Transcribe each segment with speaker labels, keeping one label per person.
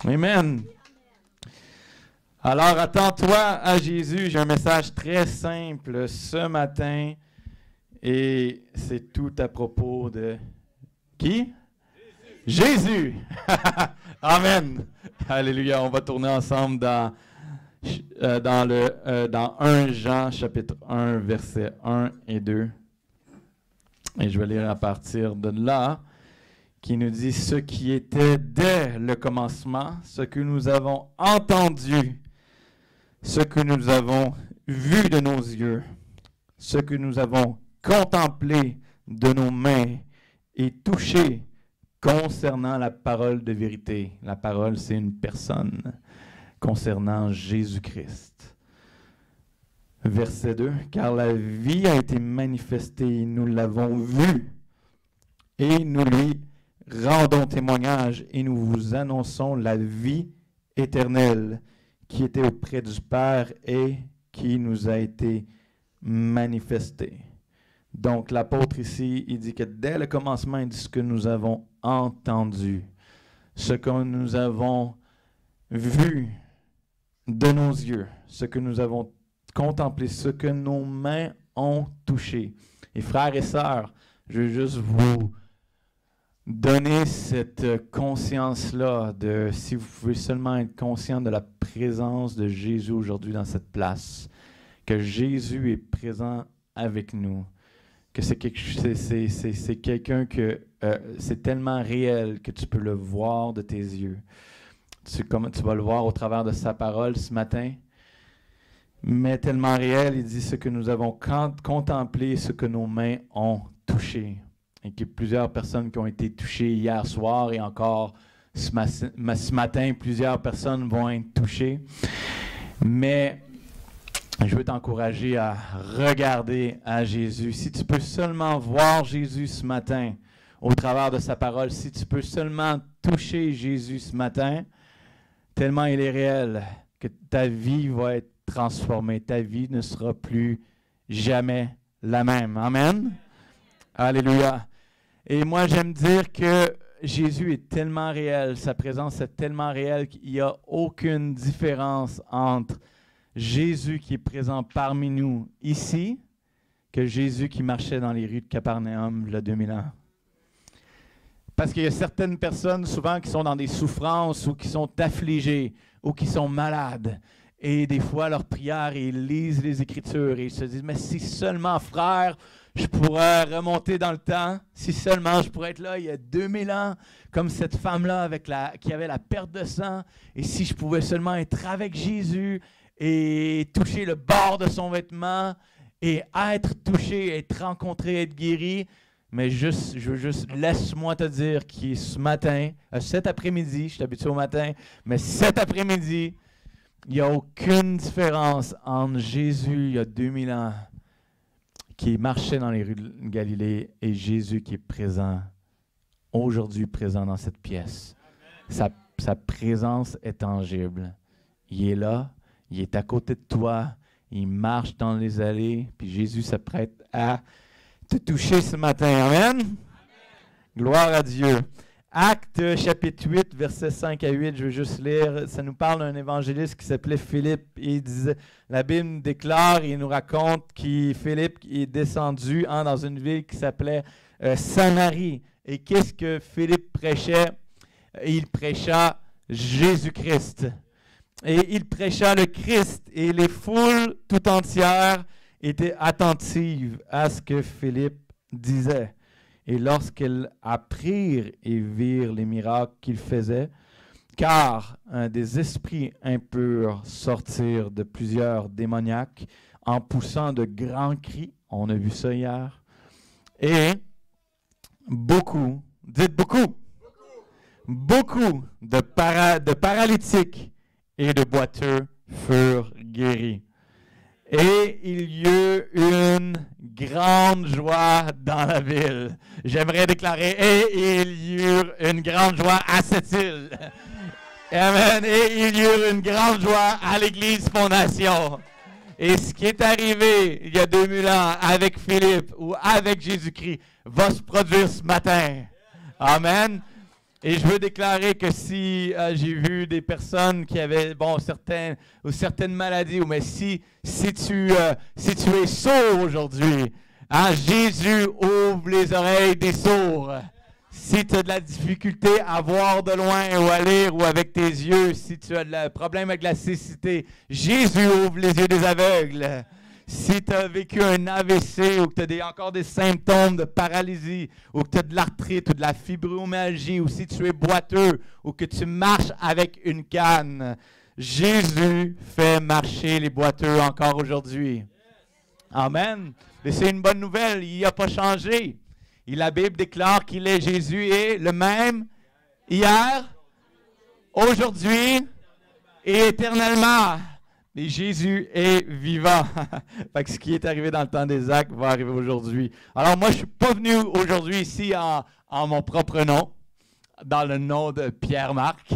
Speaker 1: Amen. Alors, attends-toi à Jésus. J'ai un message très simple ce matin et c'est tout à propos de qui? Jésus. Amen. Alléluia. On va tourner ensemble dans 1 Jean, chapitre 1, versets 1 et 2. Et je vais lire à partir de là, qui nous dit « Ce qui était dès le commencement, ce que nous avons entendu, ce que nous avons vu de nos yeux, ce que nous avons contemplé de nos mains et touché concernant la parole de vérité. » La parole, c'est une personne concernant Jésus-Christ. Verset 2. « Car la vie a été manifestée, nous l'avons vue, et nous lui rendons témoignage, et nous vous annonçons la vie éternelle qui était auprès du Père et qui nous a été manifestée. » Donc, l'apôtre ici, il dit que dès le commencement, il dit ce que nous avons entendu, ce que nous avons vu de nos yeux, ce que nous avons contemplé, ce que nos mains ont touché. Et frères et sœurs, je veux juste vous donner cette conscience-là de, si vous pouvez seulement être conscient de la présence de Jésus aujourd'hui dans cette place, que Jésus est présent avec nous, que c'est quelqu'un que c'est tellement réel que tu peux le voir de tes yeux. Comme tu vas le voir au travers de sa parole ce matin, mais tellement réel, il dit ce que nous avons contemplé, ce que nos mains ont touché. Et qu'il y a plusieurs personnes qui ont été touchées hier soir et encore ce matin, plusieurs personnes vont être touchées. Mais je veux t'encourager à regarder à Jésus. Si tu peux seulement voir Jésus ce matin au travers de sa parole, si tu peux seulement toucher Jésus ce matin, tellement il est réel que ta vie va être transformée. Ta vie ne sera plus jamais la même. Amen. Alléluia. Et moi, j'aime dire que Jésus est tellement réel, sa présence est tellement réelle qu'il n'y a aucune différence entre Jésus qui est présent parmi nous ici que Jésus qui marchait dans les rues de Capernaum il y a 2000 ans. Parce qu'il y a certaines personnes souvent qui sont dans des souffrances ou qui sont affligées ou qui sont malades. Et des fois, leur prière, ils lisent les Écritures et ils se disent « Mais si seulement, frère, je pourrais remonter dans le temps, si seulement je pourrais être là il y a 2000 ans, comme cette femme-là qui avait la perte de sang, et si je pouvais seulement être avec Jésus et toucher le bord de son vêtement et être touché, être rencontré, être guéri. » Mais laisse-moi te dire que ce matin, cet après-midi, je suis habitué au matin, mais cet après-midi, il n'y a aucune différence entre Jésus il y a 2000 ans qui marchait dans les rues de Galilée et Jésus qui est présent, aujourd'hui présent dans cette pièce. Sa présence est tangible. Il est là, il est à côté de toi, il marche dans les allées, puis Jésus s'apprête à te toucher ce matin. Amen? Amen. Gloire à Dieu. Actes chapitre 8, versets 5 à 8, je veux juste lire. Ça nous parle d'un évangéliste qui s'appelait Philippe. Et il disait, la Bible Déclare, il nous raconte que Philippe est descendu dans une ville qui s'appelait Samarie. Et qu'est-ce que Philippe prêchait? Il prêcha Jésus-Christ. Et il prêcha le Christ. Et les foules tout entières étaient attentives à ce que Philippe disait. Et lorsqu'elles apprirent et virent les miracles qu'il faisait, car des esprits impurs sortirent de plusieurs démoniaques en poussant de grands cris, on a vu ça hier, et beaucoup de paralytiques et de boiteux furent guéris. Et il y eut une grande joie dans la ville. J'aimerais déclarer, et il y eut une grande joie à cette île. Amen. Et il y eut une grande joie à l'Église Fondation. Et ce qui est arrivé il y a 2000 ans avec Philippe ou avec Jésus-Christ va se produire ce matin. Amen. Et je veux déclarer que si j'ai vu des personnes qui avaient certaines maladies, mais si tu es sourd aujourd'hui, hein, Jésus ouvre les oreilles des sourds. Si tu as de la difficulté à voir de loin ou à lire ou avec tes yeux, si tu as des problèmes avec la cécité, Jésus ouvre les yeux des aveugles. Si tu as vécu un AVC ou que tu as encore des symptômes de paralysie ou que tu as de l'arthrite ou de la fibromyalgie ou si tu es boiteux ou que tu marches avec une canne, Jésus fait marcher les boiteux encore aujourd'hui. Amen. Et c'est une bonne nouvelle, il n'a pas changé. Et la Bible déclare qu'il est Jésus est le même hier, aujourd'hui et éternellement. Et Jésus est vivant. Fait que ce qui est arrivé dans le temps des actes va arriver aujourd'hui. Alors moi, je ne suis pas venu aujourd'hui ici en mon propre nom, dans le nom de Pierre-Marc,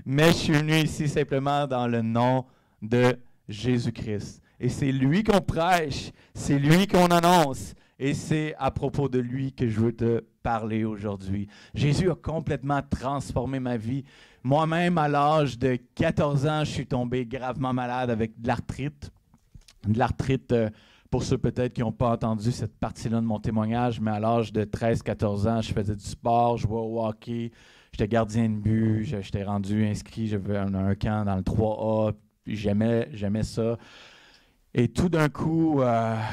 Speaker 1: mais je suis venu ici simplement dans le nom de Jésus-Christ. Et c'est lui qu'on prêche, c'est lui qu'on annonce. Et c'est à propos de lui que je veux te parler aujourd'hui. Jésus a complètement transformé ma vie. Moi-même, à l'âge de 14 ans, je suis tombé gravement malade avec de l'arthrite. De l'arthrite, pour ceux peut-être qui n'ont pas entendu cette partie-là de mon témoignage, mais à l'âge de 13-14 ans, je faisais du sport, je jouais au hockey, j'étais gardien de but, j'étais rendu inscrit, j'avais un camp dans le 3A, puis j'aimais ça. Et tout d'un coup,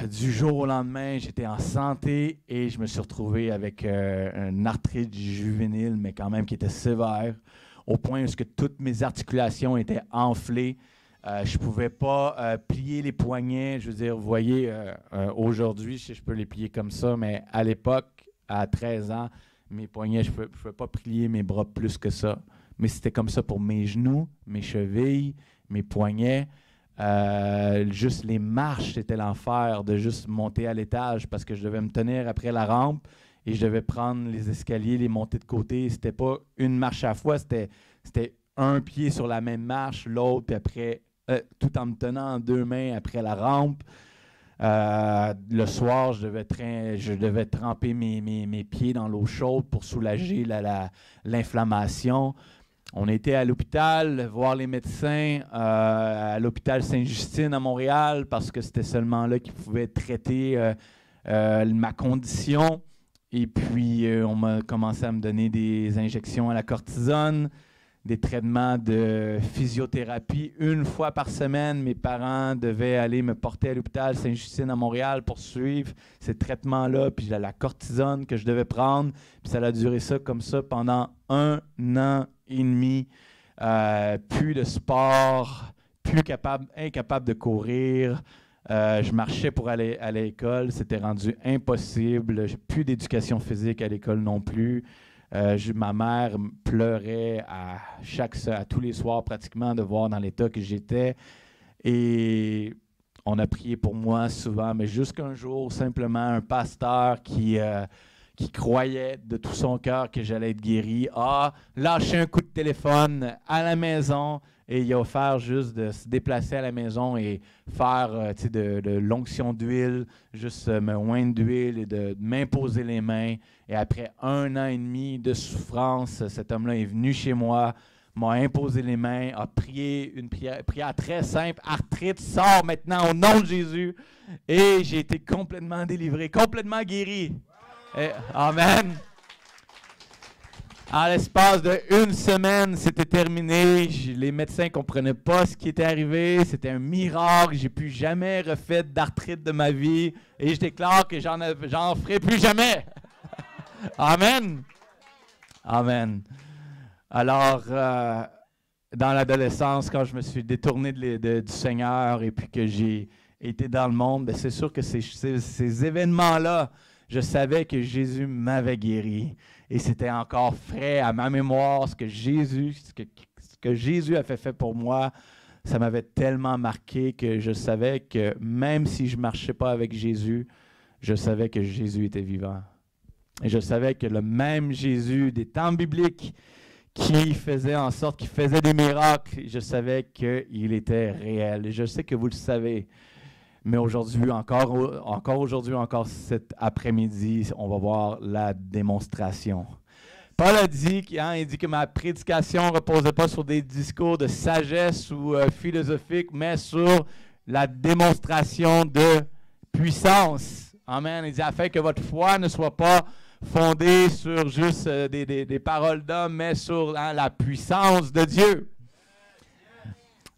Speaker 1: du jour au lendemain, j'étais en santé et je me suis retrouvé avec une arthrite juvénile, mais quand même qui était sévère, au point où toutes mes articulations étaient enflées. Je ne pouvais pas plier les poignets. Je veux dire, vous voyez, aujourd'hui, je peux les plier comme ça, mais à l'époque, à 13 ans, mes poignets, je ne pouvais pas plier mes bras plus que ça. Mais c'était comme ça pour mes genoux, mes chevilles, mes poignets. Juste les marches, c'était l'enfer de juste monter à l'étage parce que je devais me tenir après la rampe et je devais prendre les escaliers, les monter de côté. C'était pas une marche à la fois, c'était un pied sur la même marche, l'autre, puis après, tout en me tenant en deux mains après la rampe. Le soir, je devais tremper mes pieds dans l'eau chaude pour soulager l'inflammation. On était à l'hôpital, voir les médecins à l'hôpital Sainte-Justine à Montréal parce que c'était seulement là qu'ils pouvaient traiter ma condition. Et puis, on m'a commencé à me donner des injections à la cortisone, des traitements de physiothérapie. Une fois par semaine, mes parents devaient aller me porter à l'hôpital Sainte-Justine à Montréal pour suivre ces traitements-là, puis la cortisone que je devais prendre. Puis ça a duré ça comme ça pendant 1 an et demi. Plus de sport, incapable de courir. Je marchais pour aller à l'école, c'était rendu impossible. Plus d'éducation physique à l'école non plus. Ma mère pleurait à tous les soirs pratiquement de voir dans l'état que j'étais. Et on a prié pour moi souvent, mais jusqu'un jour, simplement, un pasteur qui croyait de tout son cœur que j'allais être guéri a lâché un coup de téléphone à la maison et il a offert juste de se déplacer à la maison et faire de l'onction d'huile, juste me oindre d'huile et de m'imposer les mains. Et après 1 an et demi de souffrance, cet homme-là est venu chez moi, m'a imposé les mains, a prié une prière très simple. Arthrite, sort maintenant au nom de Jésus. Et j'ai été complètement délivré, complètement guéri. Et, amen. En l'espace d'1 semaine, c'était terminé. Les médecins ne comprenaient pas ce qui était arrivé. C'était un miracle. J'ai plus jamais refait d'arthrite de ma vie. Et je déclare que j'en ferai plus jamais. Amen. Amen. Alors, dans l'adolescence, quand je me suis détourné du Seigneur et puis que j'ai été dans le monde, bien, c'est sûr que ces événements-là, je savais que Jésus m'avait guéri. Et c'était encore frais à ma mémoire, ce que Jésus a fait pour moi. Ça m'avait tellement marqué que je savais que même si je ne marchais pas avec Jésus, je savais que Jésus était vivant. Et je savais que le même Jésus des temps bibliques qui faisait en sorte qu'il faisait des miracles, je savais qu'il était réel. Et je sais que vous le savez. Mais aujourd'hui, encore cet après-midi, on va voir la démonstration. Paul a dit, il dit que ma prédication ne reposait pas sur des discours de sagesse ou philosophiques, mais sur la démonstration de puissance. Amen. Il dit, afin que votre foi ne soit pas fondée sur juste des paroles d'hommes, mais sur la puissance de Dieu.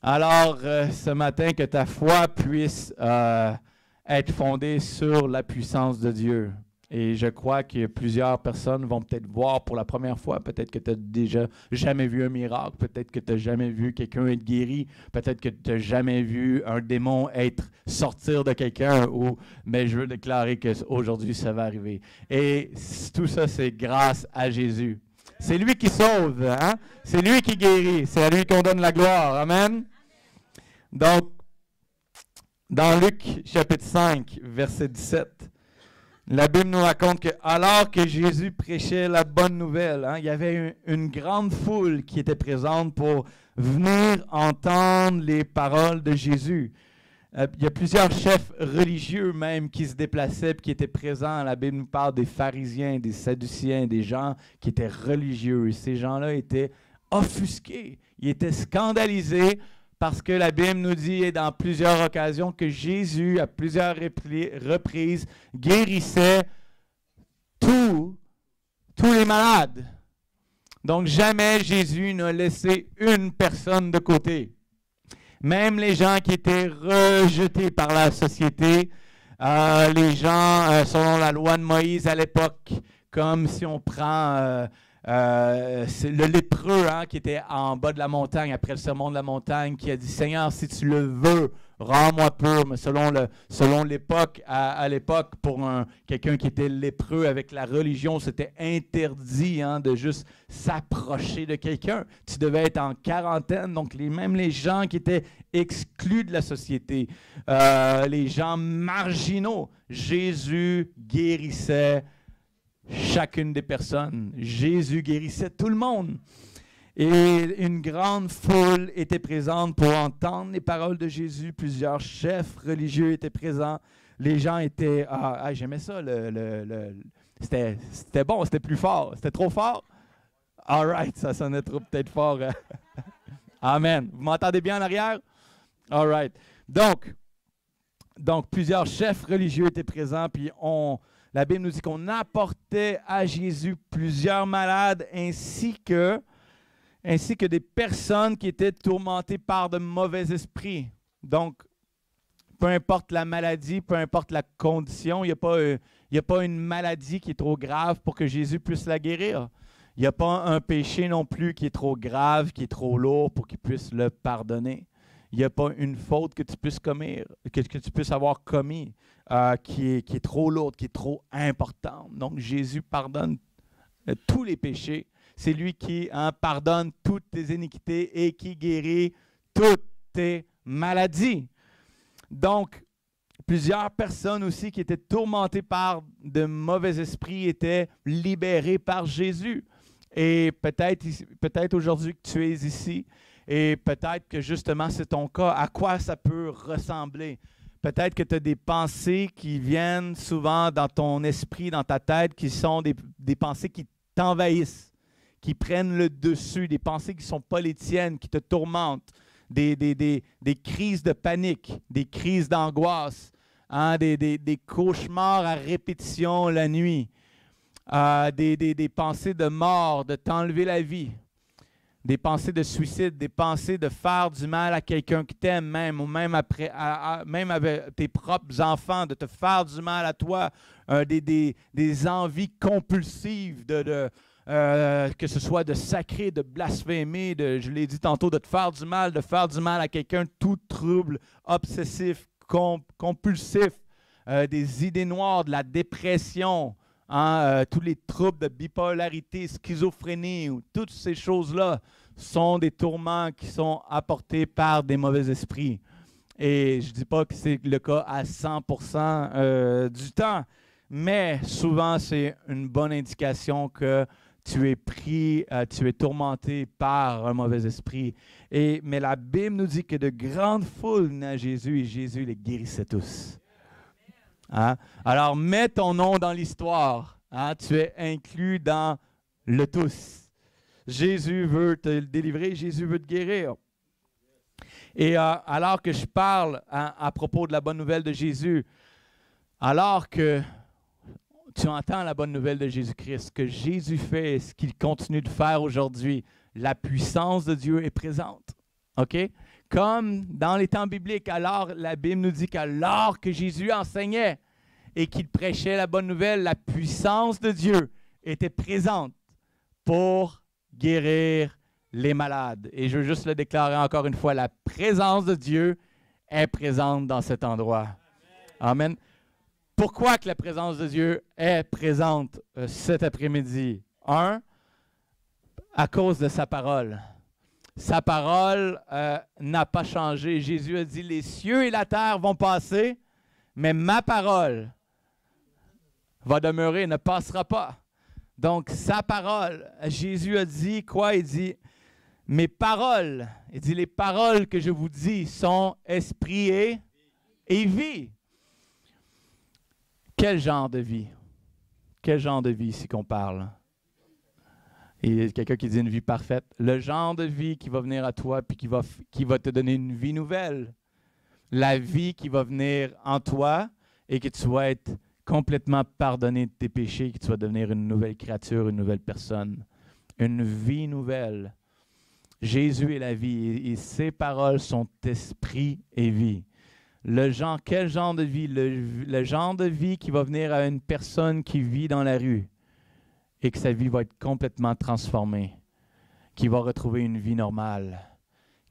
Speaker 1: Alors, ce matin, que ta foi puisse être fondée sur la puissance de Dieu. Et je crois que plusieurs personnes vont peut-être voir pour la première fois, peut-être que tu n'as déjà jamais vu un miracle, peut-être que tu n'as jamais vu quelqu'un être guéri, peut-être que tu n'as jamais vu un démon sortir de quelqu'un, mais je veux déclarer qu'aujourd'hui, ça va arriver. Et tout ça, c'est grâce à Jésus. C'est lui qui sauve, hein? C'est lui qui guérit, c'est à lui qu'on donne la gloire. Amen? Donc, dans Luc chapitre 5, verset 17, la Bible nous raconte que alors que Jésus prêchait la bonne nouvelle, il y avait une grande foule qui était présente pour venir entendre les paroles de Jésus. Il y a plusieurs chefs religieux même qui se déplaçaient et qui étaient présents. La Bible nous parle des pharisiens, des sadduciens, des gens qui étaient religieux. Et ces gens-là étaient offusqués, ils étaient scandalisés parce que la Bible nous dit dans plusieurs occasions que Jésus, à plusieurs reprises, guérissait tous les malades. Donc, jamais Jésus n'a laissé une personne de côté. Même les gens qui étaient rejetés par la société, les gens, selon la loi de Moïse à l'époque, comme si on prend c'est le lépreux qui était en bas de la montagne, après le sermon de la montagne, qui a dit « Seigneur, si tu le veux, rends-moi pur. » Mais selon l'époque, à l'époque, pour quelqu'un qui était lépreux avec la religion, c'était interdit de juste s'approcher de quelqu'un. Tu devais être en quarantaine, donc même les gens qui étaient exclus de la société, les gens marginaux, Jésus guérissait chacune des personnes. Jésus guérissait tout le monde. Et une grande foule était présente pour entendre les paroles de Jésus. Plusieurs chefs religieux étaient présents. Les gens étaient... j'aimais ça. C'était bon, c'était plus fort. C'était trop fort? All right, ça sonnait peut-être fort. Amen. Vous m'entendez bien en arrière? All right. Donc, plusieurs chefs religieux étaient présents, puis la Bible nous dit qu'on apportait à Jésus plusieurs malades ainsi que des personnes qui étaient tourmentées par de mauvais esprits. Donc, peu importe la maladie, peu importe la condition, il n'y a pas une maladie qui est trop grave pour que Jésus puisse la guérir. Il n'y a pas un péché non plus qui est trop grave, qui est trop lourd pour qu'il puisse le pardonner. Il n'y a pas une faute que tu puisses commettre, que tu puisses avoir commis, qui est trop lourde, qui est trop importante. Donc, Jésus pardonne tous les péchés. C'est lui qui pardonne toutes tes iniquités et qui guérit toutes tes maladies. Donc, plusieurs personnes aussi qui étaient tourmentées par de mauvais esprits étaient libérées par Jésus. Et peut-être aujourd'hui que tu es ici, et peut-être que justement c'est ton cas, à quoi ça peut ressembler? Peut-être que tu as des pensées qui viennent souvent dans ton esprit, dans ta tête, qui sont des pensées qui t'envahissent, qui prennent le dessus, des pensées qui ne sont pas les tiennes, qui te tourmentent, des crises de panique, des crises d'angoisse, des cauchemars à répétition la nuit, des pensées de mort, de t'enlever la vie, des pensées de suicide, des pensées de faire du mal à quelqu'un que tu aimes même, ou même avec tes propres enfants, de te faire du mal à toi, des envies compulsives, que ce soit de sacrer, de blasphémer, je l'ai dit tantôt, de te faire du mal à quelqu'un, tout trouble obsessif, compulsif, des idées noires, de la dépression, tous les troubles de bipolarité, schizophrénie, ou toutes ces choses-là sont des tourments qui sont apportés par des mauvais esprits. Et je ne dis pas que c'est le cas à 100% du temps, mais souvent c'est une bonne indication que tu es pris, tu es tourmenté par un mauvais esprit. Mais la Bible nous dit que de grandes foules venaient à Jésus et Jésus les guérissait tous. Alors, mets ton nom dans l'histoire. Tu es inclus dans le tous. Jésus veut te délivrer, Jésus veut te guérir. Et alors que je parle à propos de la bonne nouvelle de Jésus, alors que tu entends la bonne nouvelle de Jésus-Christ, ce que Jésus fait, ce qu'il continue de faire aujourd'hui, la puissance de Dieu est présente. OK? Comme dans les temps bibliques, alors la Bible nous dit qu'alors que Jésus enseignait et qu'il prêchait la bonne nouvelle, la puissance de Dieu était présente pour guérir les malades. Et je veux juste le déclarer encore une fois, la présence de Dieu est présente dans cet endroit. Amen. Pourquoi que la présence de Dieu est présente cet après-midi? Un, à cause de sa parole. Sa parole n'a pas changé. Jésus a dit, les cieux et la terre vont passer, mais ma parole va demeurer, ne passera pas. Donc, sa parole, Jésus a dit quoi? Il dit, mes paroles, il dit, les paroles que je vous dis sont esprit et vie. Quel genre de vie? Quel genre de vie ici qu'on parle? Il y a quelqu'un qui dit une vie parfaite. Le genre de vie qui va venir à toi puis qui va te donner une vie nouvelle. La vie qui va venir en toi et que tu vas être complètement pardonné de tes péchés, que tu vas devenir une nouvelle créature, une nouvelle personne. Une vie nouvelle. Jésus est la vie et ses paroles sont esprit et vie. Quel genre de vie? Le genre de vie qui va venir à une personne qui vit dans la rue et que sa vie va être complètement transformée, qui va retrouver une vie normale.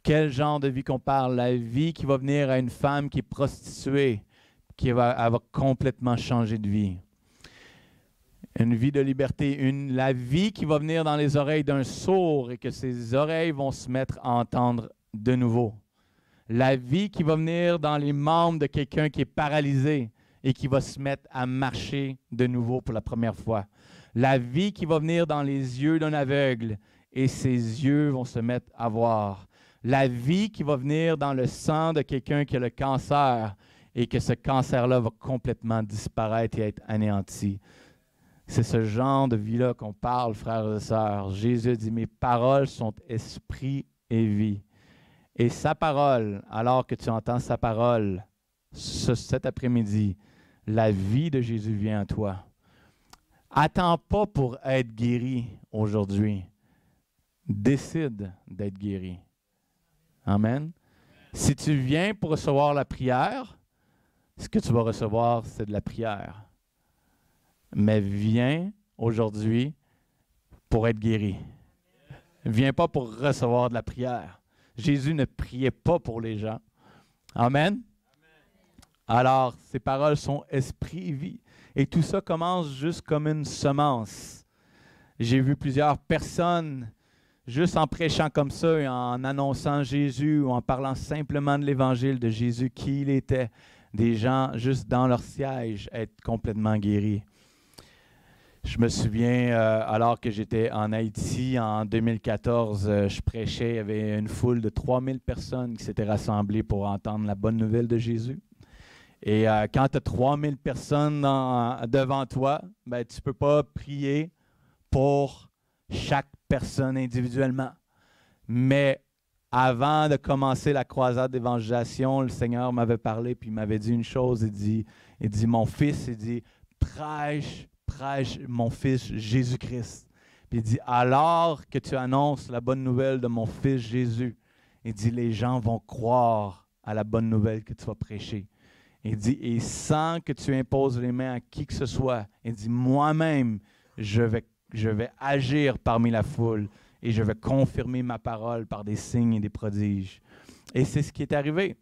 Speaker 1: Quel genre de vie qu'on parle? La vie qui va venir à une femme qui est prostituée, elle va complètement changer de vie. Une vie de liberté, la vie qui va venir dans les oreilles d'un sourd et que ses oreilles vont se mettre à entendre de nouveau. La vie qui va venir dans les membres de quelqu'un qui est paralysé et qui va se mettre à marcher de nouveau pour la première fois. La vie qui va venir dans les yeux d'un aveugle et ses yeux vont se mettre à voir. La vie qui va venir dans le sang de quelqu'un qui a le cancer et que ce cancer-là va complètement disparaître et être anéanti. C'est ce genre de vie-là qu'on parle, frères et sœurs. Jésus dit, mes paroles sont esprit et vie. Et sa parole, alors que tu entends sa parole cet après-midi, la vie de Jésus vient à toi. Attends pas pour être guéri aujourd'hui. Décide d'être guéri. Amen. Si tu viens pour recevoir la prière, ce que tu vas recevoir, c'est de la prière. Mais viens aujourd'hui pour être guéri. Viens pas pour recevoir de la prière. Jésus ne priait pas pour les gens. Amen. Alors, ces paroles sont esprit et vie. Et tout ça commence juste comme une semence. J'ai vu plusieurs personnes, juste en prêchant comme ça et en annonçant Jésus ou en parlant simplement de l'évangile de Jésus, qui il était, des gens juste dans leur siège être complètement guéris. Je me souviens, alors que j'étais en Haïti en 2014, je prêchais, il y avait une foule de 3000 personnes qui s'étaient rassemblées pour entendre la bonne nouvelle de Jésus. Et quand tu as 3000 personnes devant toi, ben, tu ne peux pas prier pour chaque personne individuellement. Mais avant de commencer la croisade d'évangélisation, le Seigneur m'avait parlé puis il m'avait dit une chose. Il dit mon fils, il dit prêche mon fils Jésus-Christ. Puis il dit, alors que tu annonces la bonne nouvelle de mon fils Jésus, il dit, les gens vont croire à la bonne nouvelle que tu vas prêcher. Il dit, et sans que tu imposes les mains à qui que ce soit, il dit, moi-même, je vais agir parmi la foule et je vais confirmer ma parole par des signes et des prodiges. Et c'est ce qui est arrivé.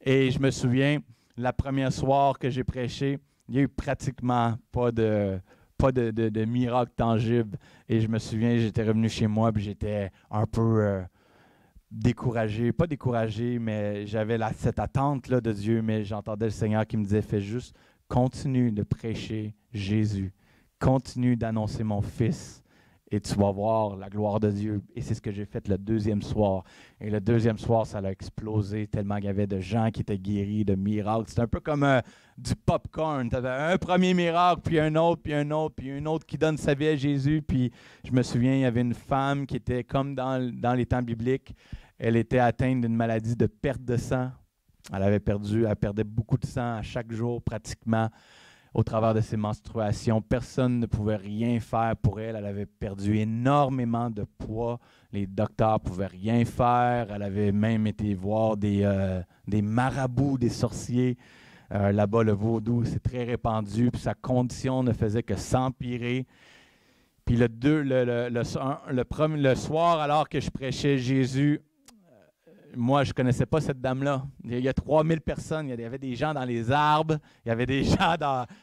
Speaker 1: Et je me souviens, la première soir que j'ai prêché, il n'y a eu pratiquement pas de miracle tangible. Et je me souviens, j'étais revenu chez moi et j'étais un peu découragé. Pas découragé, mais j'avais cette attente-là de Dieu. Mais j'entendais le Seigneur qui me disait, fais juste, continue de prêcher Jésus. Continue d'annoncer mon Fils. et tu vas voir la gloire de Dieu. Et c'est ce que j'ai fait le deuxième soir. Et le deuxième soir, ça a explosé tellement qu'il y avait de gens qui étaient guéris, de miracles. C'était un peu comme du popcorn. Tu avais un premier miracle, puis un autre, puis un autre, puis un autre qui donne sa vie à Jésus. Puis je me souviens, il y avait une femme qui était comme dans les temps bibliques. Elle était atteinte d'une maladie de perte de sang. Elle perdait beaucoup de sang à chaque jour pratiquement. Au travers de ses menstruations, personne ne pouvait rien faire pour elle. Elle avait perdu énormément de poids. Les docteurs ne pouvaient rien faire. Elle avait même été voir des marabouts, des sorciers. Là-bas, le vaudou, c'est très répandu. Puis sa condition ne faisait que s'empirer. Puis le soir, alors que je prêchais Jésus, moi, je ne connaissais pas cette dame-là. Il y a 3000 personnes. Il y avait des gens dans les arbres. Il y avait des gens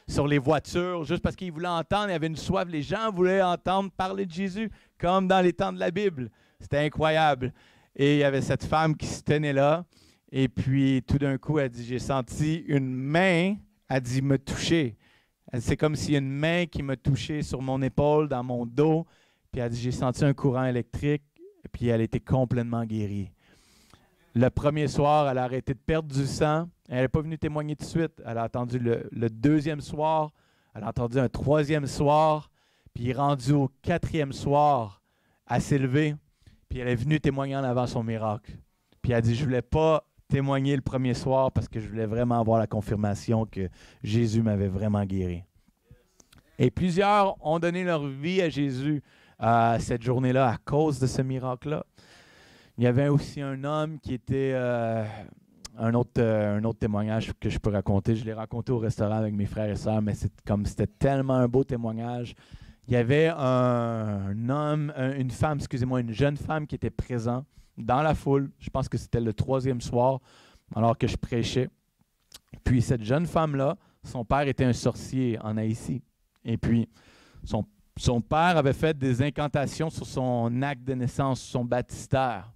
Speaker 1: sur les voitures. Juste parce qu'ils voulaient entendre, il y avait une soif. Les gens voulaient entendre parler de Jésus, comme dans les temps de la Bible. C'était incroyable. Et il y avait cette femme qui se tenait là. Et puis, tout d'un coup, elle dit, j'ai senti une main, elle dit, me toucher. C'est comme s'il y a une main qui me touchait sur mon épaule, dans mon dos. Puis elle dit, j'ai senti un courant électrique. Et puis, elle était complètement guérie. Le premier soir, elle a arrêté de perdre du sang. Elle n'est pas venue témoigner tout de suite. Elle a attendu le deuxième soir. Elle a attendu un troisième soir. Puis, rendu au quatrième soir, elle s'est levée. Puis, elle est venue témoigner en avant son miracle. Puis, elle a dit, je ne voulais pas témoigner le premier soir parce que je voulais vraiment avoir la confirmation que Jésus m'avait vraiment guéri. Et plusieurs ont donné leur vie à Jésus cette journée-là à cause de ce miracle-là. Il y avait aussi un homme qui était un autre témoignage que je peux raconter. Je l'ai raconté au restaurant avec mes frères et sœurs, mais c'était tellement un beau témoignage. Il y avait une jeune femme qui était présente dans la foule. Je pense que c'était le troisième soir, alors que je prêchais. Puis cette jeune femme-là, son père était un sorcier en Haïti. Et puis son père avait fait des incantations sur son acte de naissance, sur son baptistère.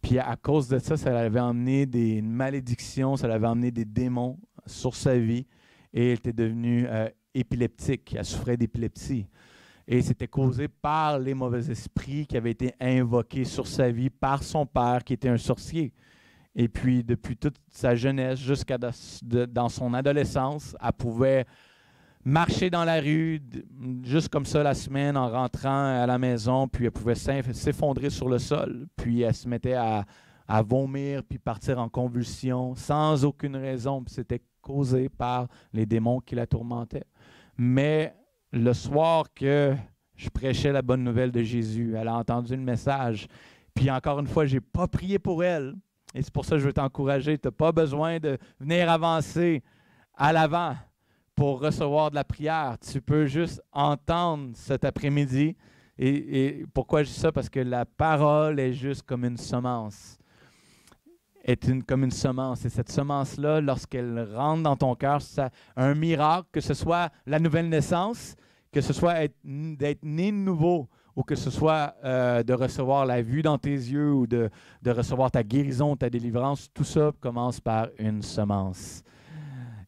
Speaker 1: Puis à cause de ça, ça l'avait emmené une malédiction, ça l'avait emmené des démons sur sa vie. Et elle était devenue épileptique, elle souffrait d'épilepsie. Et c'était causé par les mauvais esprits qui avaient été invoqués sur sa vie par son père qui était un sorcier. Et puis depuis toute sa jeunesse jusqu'à dans son adolescence, elle pouvait marcher dans la rue, juste comme ça la semaine, en rentrant à la maison, puis elle pouvait s'effondrer sur le sol, puis elle se mettait à vomir, puis partir en convulsion, sans aucune raison, puis c'était causé par les démons qui la tourmentaient. Mais le soir que je prêchais la bonne nouvelle de Jésus, elle a entendu le message, puis encore une fois, je n'ai pas prié pour elle, et c'est pour ça que je veux t'encourager, tu n'as pas besoin de venir avancer à l'avant pour recevoir de la prière. Tu peux juste entendre cet après-midi. Et pourquoi je dis ça? Parce que la parole est juste comme une semence. Comme une semence. Et cette semence-là, lorsqu'elle rentre dans ton cœur, c'est un miracle, que ce soit la nouvelle naissance, que ce soit d'être né de nouveau, ou que ce soit de recevoir la vue dans tes yeux, ou de recevoir ta guérison, ta délivrance. Tout ça commence par une semence.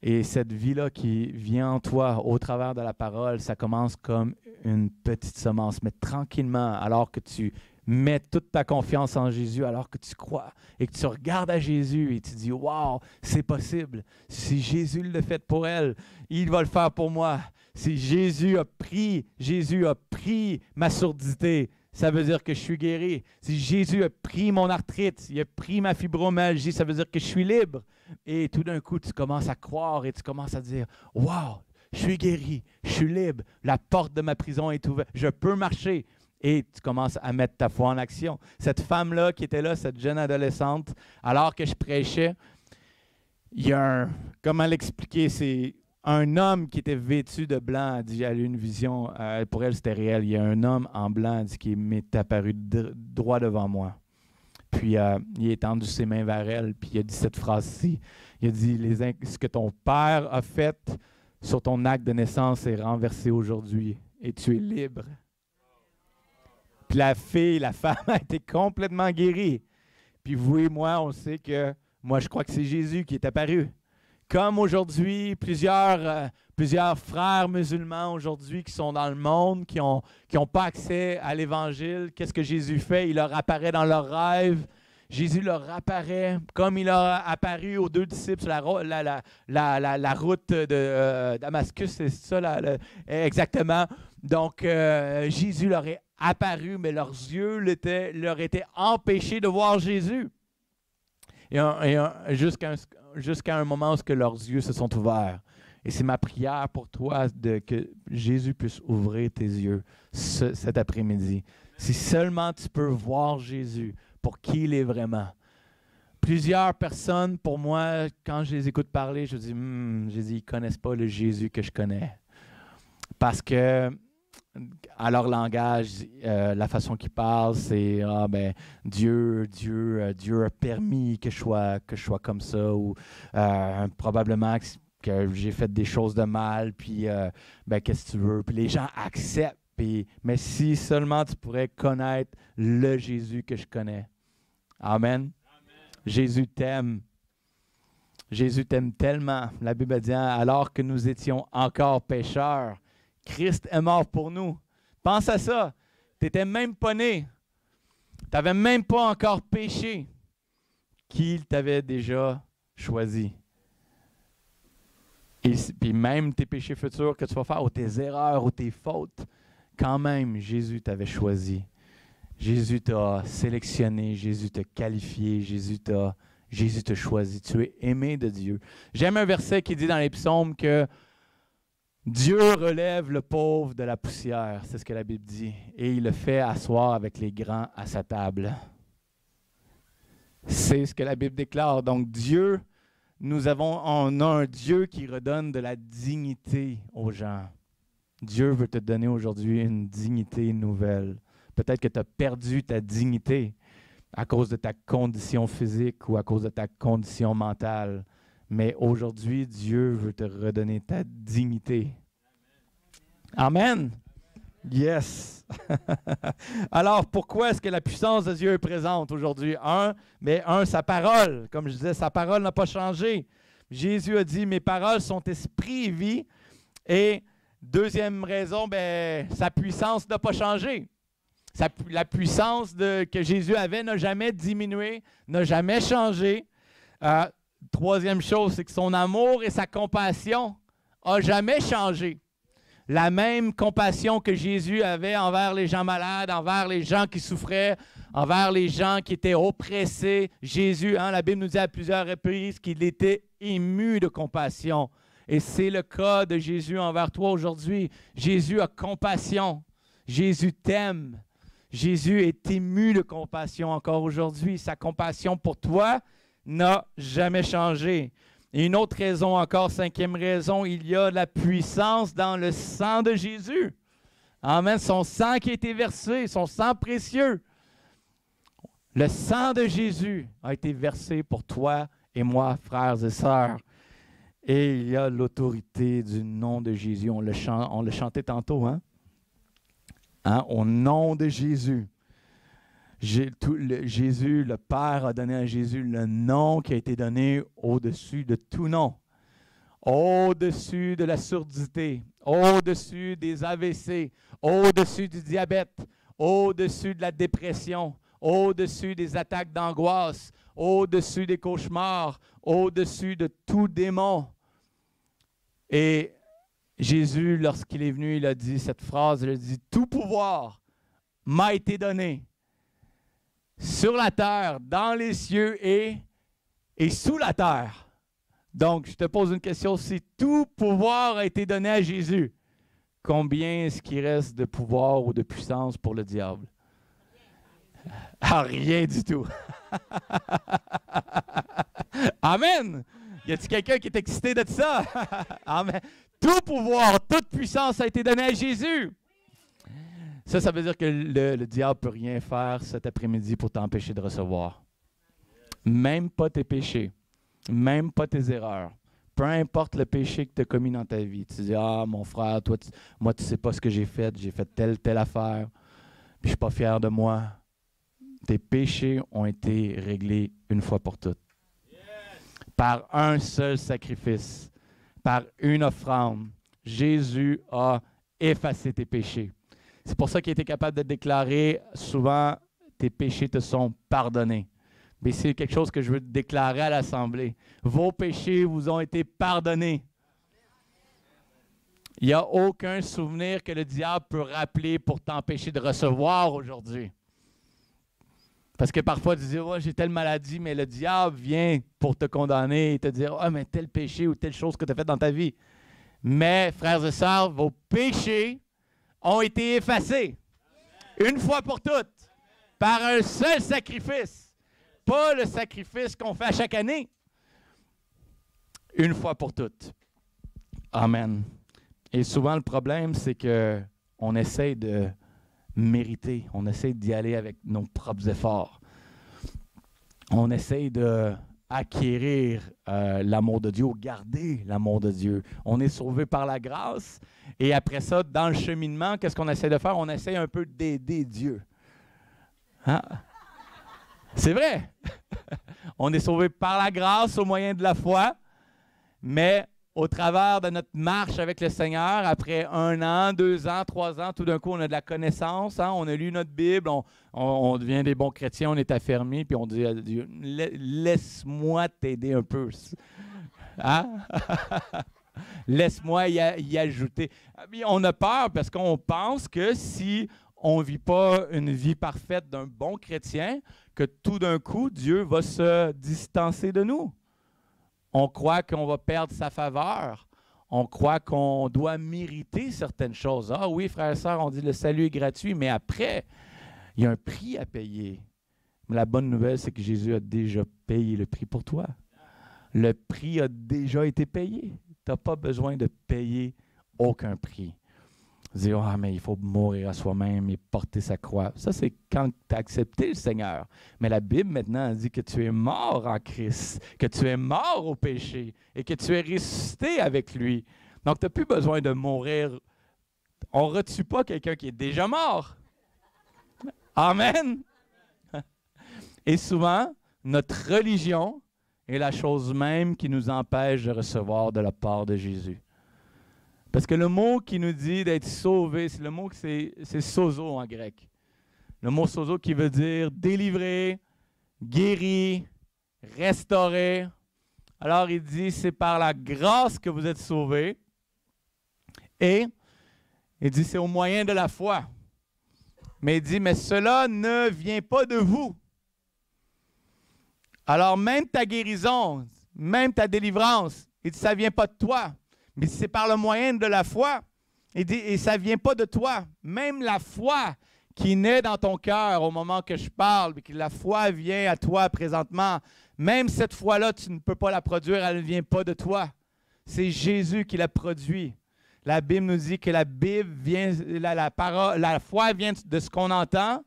Speaker 1: Et cette vie-là qui vient en toi au travers de la parole, ça commence comme une petite semence, mais tranquillement, alors que tu mets toute ta confiance en Jésus, alors que tu crois et que tu regardes à Jésus et tu dis « Wow, c'est possible. Si Jésus l'a fait pour elle, il va le faire pour moi. Si Jésus a pris ma surdité, ça veut dire que je suis guéri. Si Jésus a pris mon arthrite, il a pris ma fibromyalgie, ça veut dire que je suis libre. » Et tout d'un coup, tu commences à croire et tu commences à dire « Wow, je suis guéri, je suis libre, la porte de ma prison est ouverte, je peux marcher. » Et tu commences à mettre ta foi en action. Cette femme-là qui était là, cette jeune adolescente, alors que je prêchais, il y a comment l'expliquer, c'est un homme qui était vêtu de blanc, elle dit, elle a eu une vision, pour elle c'était réel, il y a un homme en blanc, elle dit, qui m'est apparu droit devant moi. Puis il a étendu ses mains vers elle, puis il a dit cette phrase-ci. Il a dit, ce que ton père a fait sur ton acte de naissance est renversé aujourd'hui et tu es libre. Puis la femme a été complètement guérie. Puis vous et moi, on sait que, moi je crois que c'est Jésus qui est apparu, comme aujourd'hui, plusieurs frères musulmans aujourd'hui qui sont dans le monde, qui n'ont pas accès à l'Évangile, qu'est-ce que Jésus fait? Il leur apparaît dans leurs rêves. Jésus leur apparaît comme il a apparu aux deux disciples sur la route de Damascus, c'est ça, exactement. Donc, Jésus leur est apparu, mais leurs yeux leur étaient empêchés de voir Jésus. Jusqu'à un moment où que leurs yeux se sont ouverts. Et c'est ma prière pour toi que Jésus puisse ouvrir tes yeux cet après-midi. Si seulement tu peux voir Jésus pour qui il est vraiment. Plusieurs personnes, pour moi, quand je les écoute parler, je dis, ils ne connaissent pas le Jésus que je connais. Parce que, à leur langage, la façon qu'ils parlent, c'est Dieu a permis que je sois comme ça, ou probablement que j'ai fait des choses de mal, puis qu'est-ce que tu veux? Puis les gens acceptent. Mais si seulement tu pourrais connaître le Jésus que je connais. Amen. Amen. Jésus t'aime. Jésus t'aime tellement. La Bible dit, alors que nous étions encore pécheurs, Christ est mort pour nous. Pense à ça. Tu n'étais même pas né. Tu n'avais même pas encore péché. Qu'il t'avait déjà choisi. Et puis même tes péchés futurs que tu vas faire, ou tes erreurs, ou tes fautes, quand même, Jésus t'avait choisi. Jésus t'a sélectionné, Jésus t'a qualifié, Jésus t'a choisi. Tu es aimé de Dieu. J'aime un verset qui dit dans les psaumes que Dieu relève le pauvre de la poussière. C'est ce que la Bible dit. Et il le fait asseoir avec les grands à sa table. C'est ce que la Bible déclare. Donc Dieu, on a un Dieu qui redonne de la dignité aux gens. Dieu veut te donner aujourd'hui une dignité nouvelle. Peut-être que tu as perdu ta dignité à cause de ta condition physique ou à cause de ta condition mentale. Mais aujourd'hui, Dieu veut te redonner ta dignité. Amen. Yes. Alors, pourquoi est-ce que la puissance de Dieu est présente aujourd'hui? Sa parole. Comme je disais, sa parole n'a pas changé. Jésus a dit, mes paroles sont esprit et vie. Et deuxième raison, sa puissance n'a pas changé. La puissance que Jésus avait n'a jamais diminué, n'a jamais changé. Troisième chose, c'est que son amour et sa compassion n'ont jamais changé. La même compassion que Jésus avait envers les gens malades, envers les gens qui souffraient, envers les gens qui étaient oppressés. Jésus, la Bible nous dit à plusieurs reprises qu'il était ému de compassion. Et c'est le cas de Jésus envers toi aujourd'hui. Jésus a compassion. Jésus t'aime. Jésus est ému de compassion encore aujourd'hui. Sa compassion pour toi n'a jamais changé. Et une autre raison encore, cinquième raison, il y a de la puissance dans le sang de Jésus. Amen. Son sang qui a été versé, son sang précieux. Le sang de Jésus a été versé pour toi et moi, frères et sœurs. Et il y a l'autorité du nom de Jésus. On le chantait tantôt, hein? Au nom de Jésus. Jésus, le Père a donné à Jésus le nom qui a été donné au-dessus de tout nom. Au-dessus de la surdité, au-dessus des AVC, au-dessus du diabète, au-dessus de la dépression, au-dessus des attaques d'angoisse, au-dessus des cauchemars, au-dessus de tout démon. Et Jésus, lorsqu'il est venu, il a dit cette phrase, il a dit « Tout pouvoir m'a été donné sur la terre, dans les cieux et sous la terre. » Donc, je te pose une question, si tout pouvoir a été donné à Jésus, combien est-ce qu'il reste de pouvoir ou de puissance pour le diable? Rien du tout. Amen! Y a-t-il quelqu'un qui est excité de ça? Amen. Tout pouvoir, toute puissance a été donnée à Jésus. Ça veut dire que le diable ne peut rien faire cet après-midi pour t'empêcher de recevoir. Même pas tes péchés, même pas tes erreurs. Peu importe le péché que tu as commis dans ta vie. Tu dis, mon frère, moi, tu ne sais pas ce que j'ai fait telle affaire, puis je ne suis pas fier de moi. Tes péchés ont été réglés une fois pour toutes. Par un seul sacrifice, par une offrande, Jésus a effacé tes péchés. C'est pour ça qu'il était capable de déclarer souvent, tes péchés te sont pardonnés. Mais c'est quelque chose que je veux déclarer à l'Assemblée. Vos péchés vous ont été pardonnés. Il n'y a aucun souvenir que le diable peut rappeler pour t'empêcher de recevoir aujourd'hui. Parce que parfois, tu dis, oh, j'ai telle maladie, mais le diable vient pour te condamner et te dire, ah, mais tel péché ou telle chose que tu as fait dans ta vie. Mais, frères et sœurs, vos péchés ont été effacés. Une fois pour toutes, par un seul sacrifice. Pas le sacrifice qu'on fait à chaque année. Une fois pour toutes. Amen. Et souvent, le problème, c'est qu'on essaie de mériter. On essaie d'y aller avec nos propres efforts. On essaie d'acquérir l'amour de Dieu, ou garder l'amour de Dieu. On est sauvé par la grâce. Et après ça, dans le cheminement, qu'est-ce qu'on essaie de faire? On essaie un peu d'aider Dieu. Hein? C'est vrai. On est sauvé par la grâce au moyen de la foi, mais au travers de notre marche avec le Seigneur, après 1 an, 2 ans, 3 ans, tout d'un coup, on a de la connaissance, hein? On a lu notre Bible, on devient des bons chrétiens, on est affermis, puis on dit à Dieu, laisse-moi t'aider un peu. Hein? Laisse-moi y ajouter. On a peur parce qu'on pense que si on ne vit pas une vie parfaite d'un bon chrétien, que tout d'un coup, Dieu va se distancer de nous. On croit qu'on va perdre sa faveur. On croit qu'on doit mériter certaines choses. Ah oui, frères et sœurs, on dit le salut est gratuit, mais après, il y a un prix à payer. Mais la bonne nouvelle, c'est que Jésus a déjà payé le prix pour toi. Le prix a déjà été payé. Tu n'as pas besoin de payer aucun prix. Dire, ah, mais il faut mourir à soi-même et porter sa croix. Ça, c'est quand tu as accepté le Seigneur. Mais la Bible, maintenant, dit que tu es mort en Christ, que tu es mort au péché et que tu es ressuscité avec lui. Donc, tu n'as plus besoin de mourir. On ne retue pas quelqu'un qui est déjà mort. Amen. Et souvent, notre religion est la chose même qui nous empêche de recevoir de la part de Jésus. Parce que le mot qui nous dit d'être sauvé, c'est le mot c'est sozo en grec. Le mot sozo qui veut dire délivrer, guéri, restaurer. Alors il dit, c'est par la grâce que vous êtes sauvés. Et il dit, c'est au moyen de la foi. Mais il dit, mais cela ne vient pas de vous. Alors même ta guérison, même ta délivrance, il dit, ça ne vient pas de toi. Mais c'est par le moyen de la foi. Il dit, et ça ne vient pas de toi. Même la foi qui naît dans ton cœur au moment que je parle, et que la foi vient à toi présentement, même cette foi-là, tu ne peux pas la produire, elle ne vient pas de toi. C'est Jésus qui la produit. La Bible nous dit que la Bible vient, la foi vient de ce qu'on entend,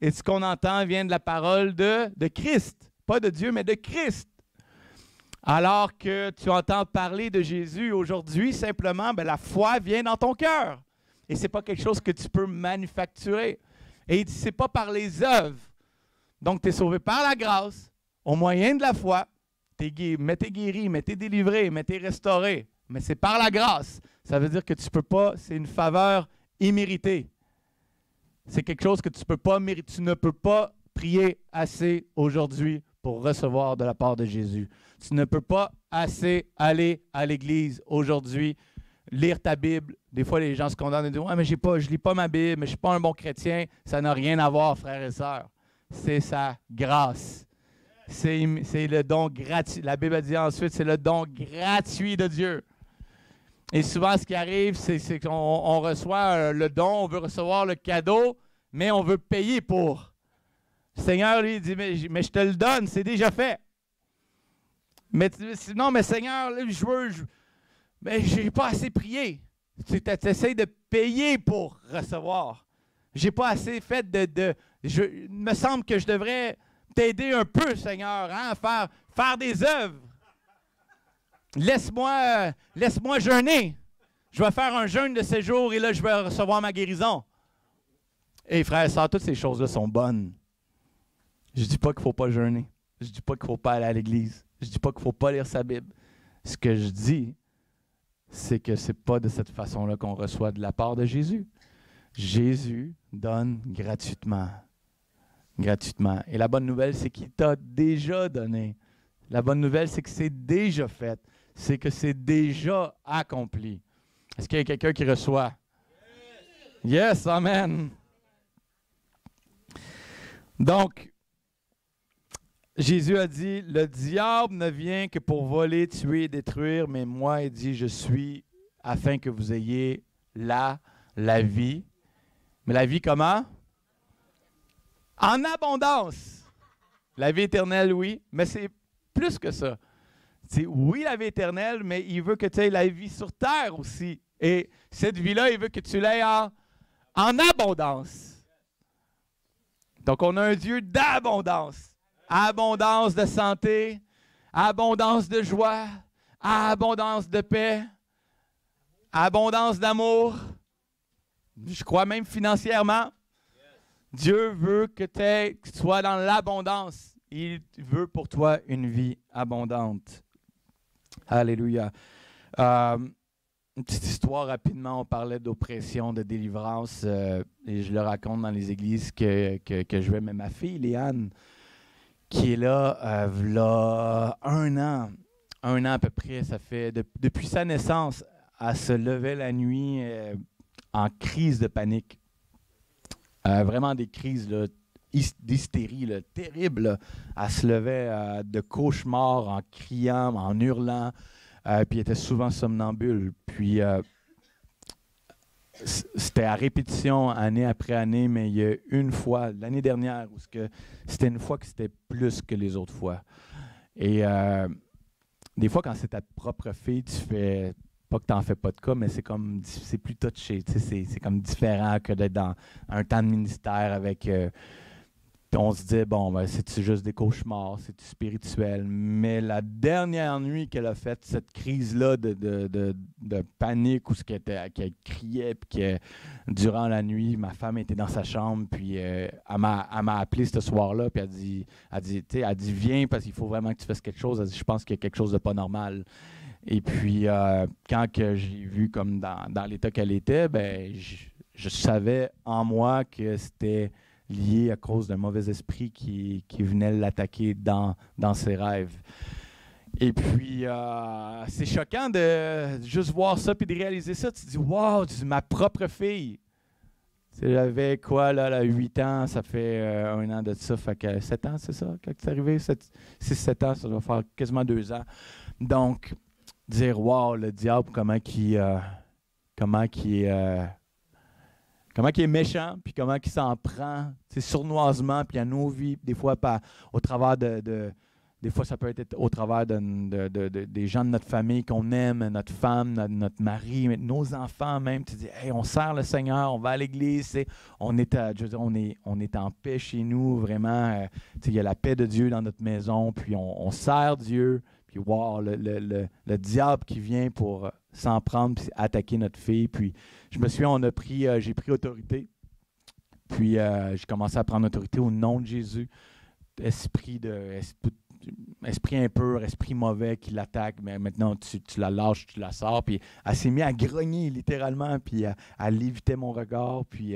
Speaker 1: et ce qu'on entend vient de la parole de Christ. Pas de Dieu, mais de Christ. Alors que tu entends parler de Jésus aujourd'hui, simplement, la foi vient dans ton cœur. Et ce n'est pas quelque chose que tu peux manufacturer. Et il dit, ce n'est pas par les œuvres. Donc, tu es sauvé par la grâce, au moyen de la foi. Mais tu es guéri, mais tu es délivré, mais tu es restauré. Mais c'est par la grâce. Ça veut dire que tu ne peux pas, c'est une faveur imméritée. C'est quelque chose que tu peux pas mériter. Tu ne peux pas prier assez aujourd'hui pour recevoir de la part de Jésus. Tu ne peux pas assez aller à l'Église aujourd'hui, lire ta Bible. Des fois, les gens se condamnent et disent « Ouais, mais je ne lis pas ma Bible, mais je ne suis pas un bon chrétien. » Ça n'a rien à voir, frères et sœurs. C'est sa grâce. C'est le don gratuit. La Bible dit ensuite, c'est le don gratuit de Dieu. Et souvent, ce qui arrive, c'est qu'on reçoit le don, on veut recevoir le cadeau, mais on veut payer pour. Le Seigneur, lui, dit, mais je te le donne, c'est déjà fait. Mais non, mais Seigneur, là, mais je n'ai pas assez prié. Tu essaies de payer pour recevoir. Je n'ai pas assez fait il me semble que je devrais t'aider un peu, Seigneur, hein, à faire des œuvres. Laisse-moi jeûner. Je vais faire un jeûne de séjour et là, je vais recevoir ma guérison. Et frères et sœurs, toutes ces choses-là sont bonnes. Je ne dis pas qu'il ne faut pas jeûner. Je ne dis pas qu'il ne faut pas aller à l'église. Je ne dis pas qu'il ne faut pas lire sa Bible. Ce que je dis, c'est que ce n'est pas de cette façon-là qu'on reçoit de la part de Jésus. Jésus donne gratuitement. Gratuitement. Et la bonne nouvelle, c'est qu'il t'a déjà donné. La bonne nouvelle, c'est que c'est déjà fait. C'est que c'est déjà accompli. Est-ce qu'il y a quelqu'un qui reçoit? Yes, amen. Donc, Jésus a dit, le diable ne vient que pour voler, tuer, détruire, mais moi, il dit, je suis afin que vous ayez la vie. Mais la vie comment? En abondance. La vie éternelle, oui, mais c'est plus que ça. C'est oui, la vie éternelle, mais il veut que tu aies la vie sur terre aussi. Et cette vie-là, il veut que tu l'aies en abondance. Donc, on a un Dieu d'abondance. Abondance de santé, abondance de joie, abondance de paix, abondance d'amour. Je crois même financièrement. Dieu veut que tu sois dans l'abondance. Il veut pour toi une vie abondante. Alléluia. Une petite histoire rapidement. On parlait d'oppression, de délivrance. Et je le raconte dans les églises que je vais. Mais ma fille, Léane, qui est là, là un an à peu près, ça fait depuis sa naissance, elle se levait la nuit en crise de panique. Vraiment des crises là, d'hystérie là, terribles. Là. Elle se levait de cauchemars en criant, en hurlant, puis elle était souvent somnambule. Puis c'était à répétition, année après année, mais il y a une fois, l'année dernière, où c'était une fois que c'était plus que les autres fois. Et des fois, quand c'est ta propre fille, tu fais, pas que tu n'en fais pas de cas, mais c'est plus touché. C'est comme différent que d'être dans un temps de ministère avec... on se dit, bon, ben, c'est juste des cauchemars, c'est spirituel. Mais la dernière nuit qu'elle a faite, cette crise-là de panique, où qu'elle criait, puis que durant la nuit, ma femme était dans sa chambre, puis elle m'a appelé ce soir-là, puis elle dit, viens, parce qu'il faut vraiment que tu fasses quelque chose. Elle dit, je pense qu'il y a quelque chose de pas normal. Et puis, quand que j'ai vu comme dans l'état qu'elle était, ben, je savais en moi que c'était lié à cause d'un mauvais esprit qui venait l'attaquer dans ses rêves. Et puis, c'est choquant de juste voir ça puis de réaliser ça. Tu te dis, wow, ma propre fille. Elle avait quoi, là, elle a 8 ans, ça fait 1 an de ça, fait que 7 ans, c'est ça, quand c'est arrivé? 6-7 ans, ça doit faire quasiment 2 ans. Donc, dire, wow, le diable, comment il est méchant, puis comment il s'en prend sournoisement, puis à nos vies, des fois au travers des fois ça peut être au travers des gens de notre famille qu'on aime, notre femme, notre mari, nos enfants même. Tu dis, hey, on sert le Seigneur, on va à l'église, on est en paix chez nous, vraiment. Il y a la paix de Dieu dans notre maison, puis on sert Dieu, puis wow, le diable qui vient pour s'en prendre puis attaquer notre fille. Puis je me souviens, j'ai pris autorité. Puis j'ai commencé à prendre autorité au nom de Jésus. Esprit impur, esprit mauvais qui l'attaque, mais maintenant tu la lâches, tu la sors. Puis elle s'est mise à grogner littéralement, puis elle évitait mon regard. Puis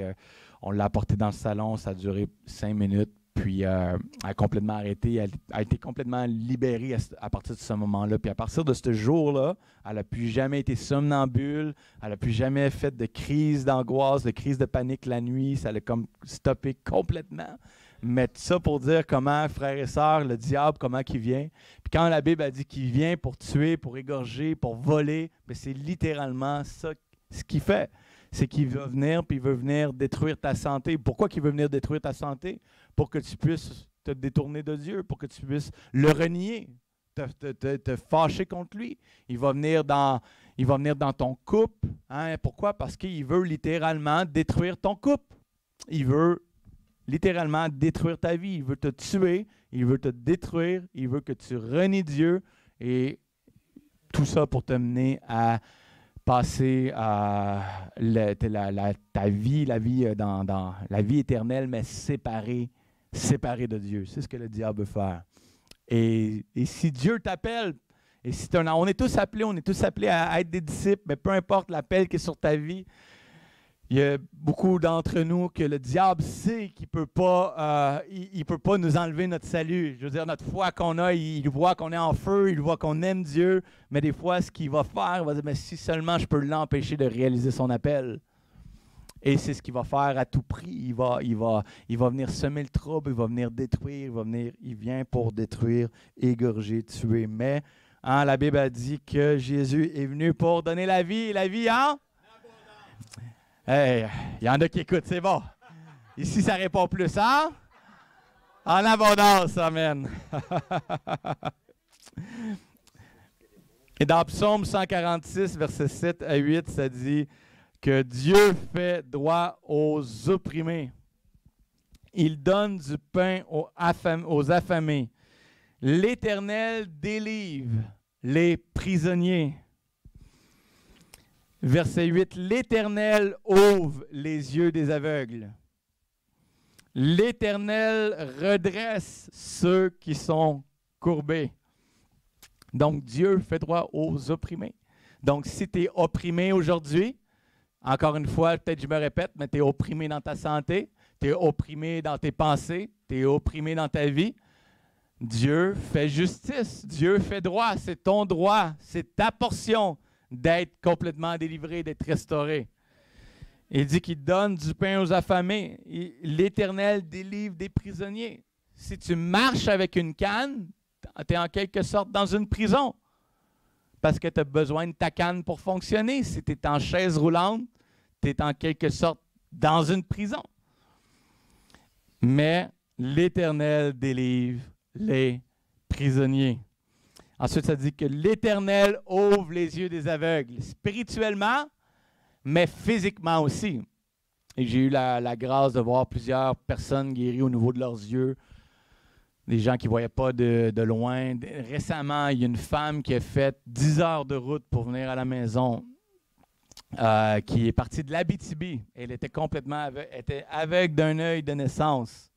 Speaker 1: on l'a apportée dans le salon, ça a duré 5 minutes. Puis elle a complètement arrêté, elle a été complètement libérée à partir de ce moment-là. Puis à partir de ce jour-là, elle n'a plus jamais été somnambule, elle n'a plus jamais fait de crise d'angoisse, de crise de panique la nuit, ça l'a comme stoppé complètement. Mais tout ça pour dire comment, frères et sœurs, le diable, comment il vient. Puis quand la Bible a dit qu'il vient pour tuer, pour égorger, pour voler, bien, c'est littéralement ça ce qu'il fait. C'est qu'il veut venir, puis il veut venir détruire ta santé. Pourquoi qu'il veut venir détruire ta santé? Pour que tu puisses te détourner de Dieu, pour que tu puisses le renier, te fâcher contre lui. Il va venir dans ton couple. Hein? Pourquoi? Parce qu'il veut littéralement détruire ton couple. Il veut littéralement détruire ta vie. Il veut te tuer, il veut te détruire, il veut que tu renies Dieu. Et tout ça pour te mener à passer à ta vie, dans la vie éternelle, mais séparée de Dieu. C'est ce que le diable veut faire. Et si Dieu t'appelle, et si on est tous appelés à être des disciples, mais peu importe l'appel qui est sur ta vie, il y a beaucoup d'entre nous que le diable sait qu'il peut pas nous enlever notre salut. Je veux dire, notre foi qu'on a, il voit qu'on est en feu, il voit qu'on aime Dieu, mais des fois, ce qu'il va faire, il va dire, mais si seulement je peux l'empêcher de réaliser son appel. Et c'est ce qu'il va faire à tout prix. Il va venir semer le trouble, il va venir détruire, il vient pour détruire, égorger, tuer. Mais la Bible a dit que Jésus est venu pour donner la vie, et la vie en... Hey, il y en a qui écoutent, c'est bon. Ici, ça répond plus, hein? En abondance, amen. Et dans Psaume 146, versets 7 à 8, ça dit que Dieu fait droit aux opprimés. Il donne du pain aux affamés. L'Éternel délivre les prisonniers. Verset 8, l'Éternel ouvre les yeux des aveugles. L'Éternel redresse ceux qui sont courbés. Donc, Dieu fait droit aux opprimés. Donc, si tu es opprimé aujourd'hui, encore une fois, peut-être je me répète, mais tu es opprimé dans ta santé, tu es opprimé dans tes pensées, tu es opprimé dans ta vie, Dieu fait justice, Dieu fait droit, c'est ton droit, c'est ta portion d'être complètement délivré, d'être restauré. Il dit qu'il donne du pain aux affamés. L'Éternel délivre des prisonniers. Si tu marches avec une canne, tu es en quelque sorte dans une prison parce que tu as besoin de ta canne pour fonctionner. Si tu es en chaise roulante, tu es en quelque sorte dans une prison. Mais l'Éternel délivre les prisonniers. Ensuite, ça dit que l'Éternel ouvre les yeux des aveugles, spirituellement, mais physiquement aussi. Et j'ai eu la grâce de voir plusieurs personnes guéries au niveau de leurs yeux, des gens qui ne voyaient pas de loin. Récemment, il y a une femme qui a fait 10 heures de route pour venir à la maison, qui est partie de l'Abitibi. Elle était complètement aveugle d'un œil de naissance.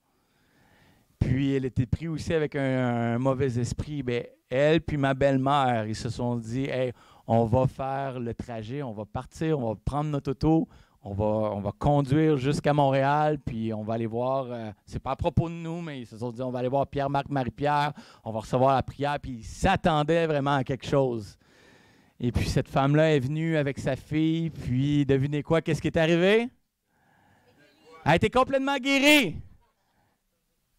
Speaker 1: Puis elle était prise aussi avec un mauvais esprit. Bien, elle puis ma belle-mère, ils se sont dit, hey, on va faire le trajet, on va partir, on va prendre notre auto, on va conduire jusqu'à Montréal, puis on va aller voir, c'est pas à propos de nous, mais ils se sont dit, on va aller voir Pierre-Marc, Marie-Pierre, on va recevoir la prière, puis ils s'attendaient vraiment à quelque chose. Et puis cette femme-là est venue avec sa fille, puis devinez quoi, qu'est-ce qui est arrivé? Elle a été complètement guérie.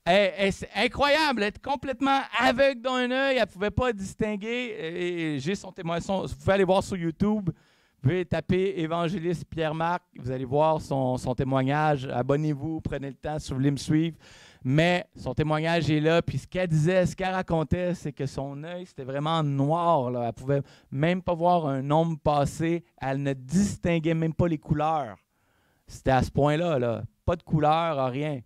Speaker 1: C'est incroyable, elle est complètement aveugle d'un œil, elle ne pouvait pas distinguer. Et j'ai son témoignage, vous pouvez aller voir sur YouTube, vous pouvez taper évangéliste Pierre-Marc, vous allez voir son témoignage. Abonnez-vous, prenez le temps si vous voulez me suivre. Mais son témoignage est là, puis ce qu'elle disait, ce qu'elle racontait, c'est que son œil, c'était vraiment noir, là. Elle ne pouvait même pas voir un homme passer, elle ne distinguait même pas les couleurs. C'était à ce point-là, là. Pas de couleur, rien.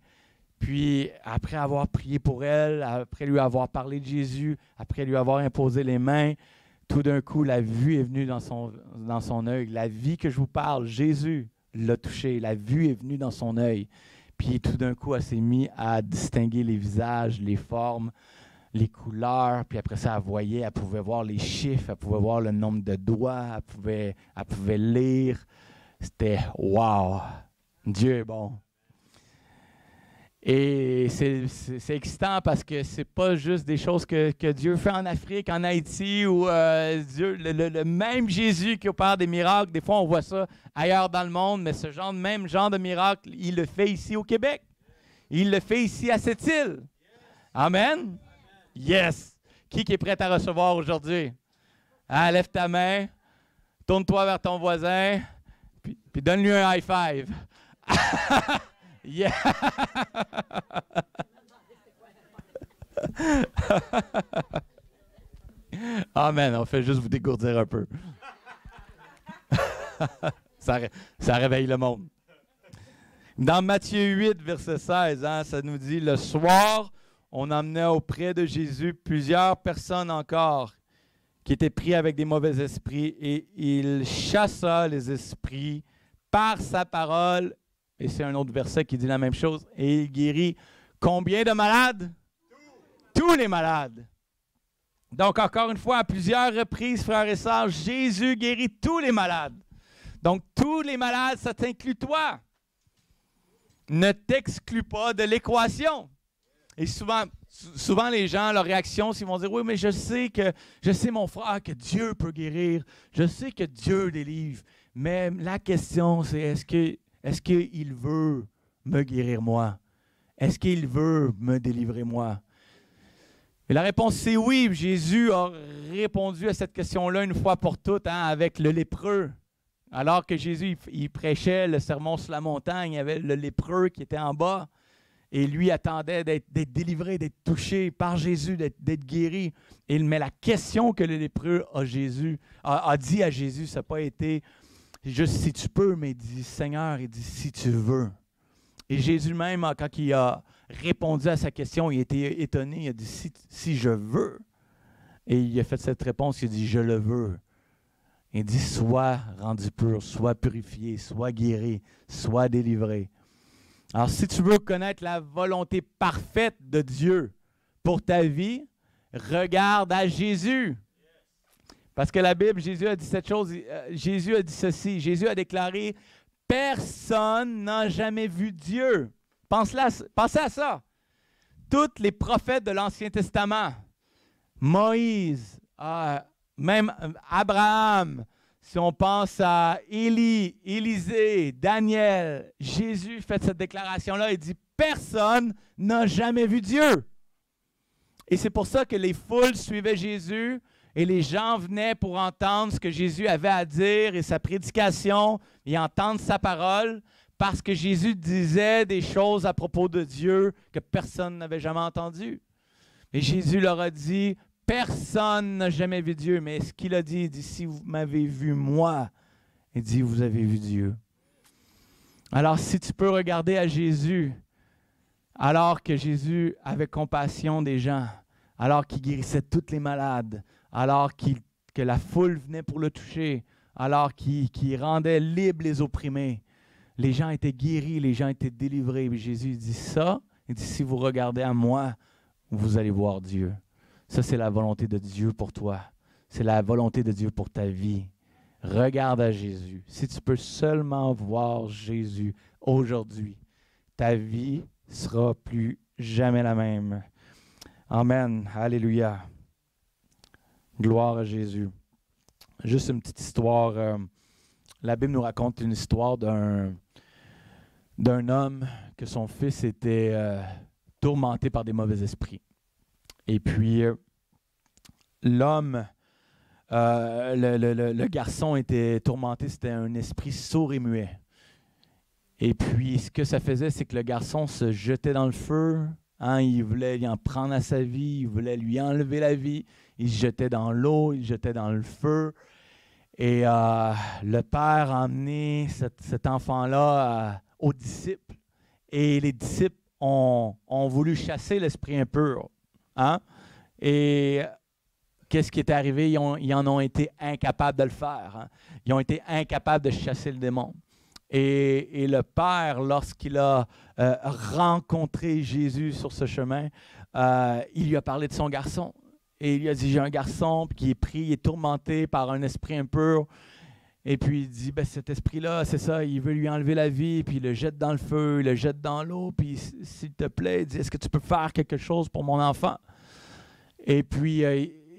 Speaker 1: Puis, après avoir prié pour elle, après lui avoir parlé de Jésus, après lui avoir imposé les mains, tout d'un coup, la vue est venue dans son œil. La vie que je vous parle, Jésus l'a touché. La vue est venue dans son œil. Puis, tout d'un coup, elle s'est mise à distinguer les visages, les formes, les couleurs. Puis après ça, elle voyait, elle pouvait voir les chiffres, elle pouvait voir le nombre de doigts, elle pouvait lire. C'était « wow! Dieu est bon! » Et c'est excitant parce que c'est pas juste des choses que Dieu fait en Afrique, en Haïti, où Dieu, le même Jésus qui opère des miracles, des fois on voit ça ailleurs dans le monde, mais même genre de miracle, il le fait ici au Québec. Il le fait ici à cette île. Amen? Yes! Qui est prêt à recevoir aujourd'hui? Ah, lève ta main, tourne-toi vers ton voisin, puis donne-lui un high five. Yeah! Amen, on fait juste vous dégourdir un peu. ça réveille le monde. Dans Matthieu 8, verset 16, ça nous dit, le soir, on emmenait auprès de Jésus plusieurs personnes encore qui étaient pris avec des mauvais esprits et il chassa les esprits par sa parole. Et c'est un autre verset qui dit la même chose. Et il guérit combien de malades? Tous les malades. Donc, encore une fois, à plusieurs reprises, frères et sœurs, Jésus guérit tous les malades. Donc, tous les malades, ça t'inclut toi. Ne t'exclus pas de l'équation. Et souvent, les gens, leur réaction, c'est qu'ils vont dire, oui, mais je sais mon frère que Dieu peut guérir. Je sais que Dieu délivre. Mais la question, c'est est-ce qu'il veut me guérir moi? Est-ce qu'il veut me délivrer moi? Et la réponse, c'est oui. Jésus a répondu à cette question-là une fois pour toutes, avec le lépreux. Alors que Jésus, il prêchait le sermon sur la montagne, il y avait le lépreux qui était en bas. Et lui attendait d'être délivré, d'être touché par Jésus, d'être guéri. Mais la question que le lépreux a dit à Jésus, ça n'a pas été juste si tu peux, mais il dit Seigneur, il dit si tu veux. Et Jésus même, quand il a répondu à sa question, il était étonné, il a dit si je veux. Et il a fait cette réponse, il a dit je le veux. Il dit sois rendu pur, sois purifié, sois guéri, sois délivré. Alors, si tu veux connaître la volonté parfaite de Dieu pour ta vie, regarde à Jésus. Parce que la Bible, Jésus a dit cette chose, Jésus a dit ceci, Jésus a déclaré « Personne n'a jamais vu Dieu ». Pensez à ça. Tous les prophètes de l'Ancien Testament, Moïse, même Abraham, si on pense à Élie, Élisée, Daniel, Jésus fait cette déclaration-là, il dit « Personne n'a jamais vu Dieu ». Et c'est pour ça que les foules suivaient Jésus et les gens venaient pour entendre ce que Jésus avait à dire et sa prédication et entendre sa parole parce que Jésus disait des choses à propos de Dieu que personne n'avait jamais entendues. Et Jésus leur a dit « Personne n'a jamais vu Dieu », mais ce qu'il a dit, il dit « Si vous m'avez vu moi », il dit « Vous avez vu Dieu ». Alors, si tu peux regarder à Jésus, alors que Jésus avait compassion des gens, alors qu'il guérissait tous les malades, alors que la foule venait pour le toucher, alors qu'il rendait libres les opprimés, les gens étaient guéris, les gens étaient délivrés. Et Jésus dit ça, il dit « Si vous regardez à moi, vous allez voir Dieu ». Ça, c'est la volonté de Dieu pour toi. C'est la volonté de Dieu pour ta vie. Regarde à Jésus. Si tu peux seulement voir Jésus aujourd'hui, ta vie ne sera plus jamais la même. Amen. Alléluia. Gloire à Jésus. Juste une petite histoire. La Bible nous raconte une histoire d'un homme que son fils était tourmenté par des mauvais esprits. Et puis, l'homme, le garçon était tourmenté, c'était un esprit sourd et muet. Et puis, ce que ça faisait, c'est que le garçon se jetait dans le feu. Il voulait y en prendre à sa vie, il voulait lui enlever la vie. Il se jetait dans l'eau, il se jetait dans le feu. Et le père a emmené cet enfant-là aux disciples. Et les disciples ont voulu chasser l'esprit impur. Et qu'est-ce qui est arrivé? Ils en ont été incapables de le faire. Ils ont été incapables de chasser le démon. Et le père, lorsqu'il a rencontré Jésus sur ce chemin, il lui a parlé de son garçon. Et il lui a dit, j'ai un garçon qui est pris, il est tourmenté par un esprit impur. Et puis il dit, cet esprit-là, c'est ça, il veut lui enlever la vie, puis il le jette dans le feu, il le jette dans l'eau, puis s'il te plaît, il dit, est-ce que tu peux faire quelque chose pour mon enfant? Et puis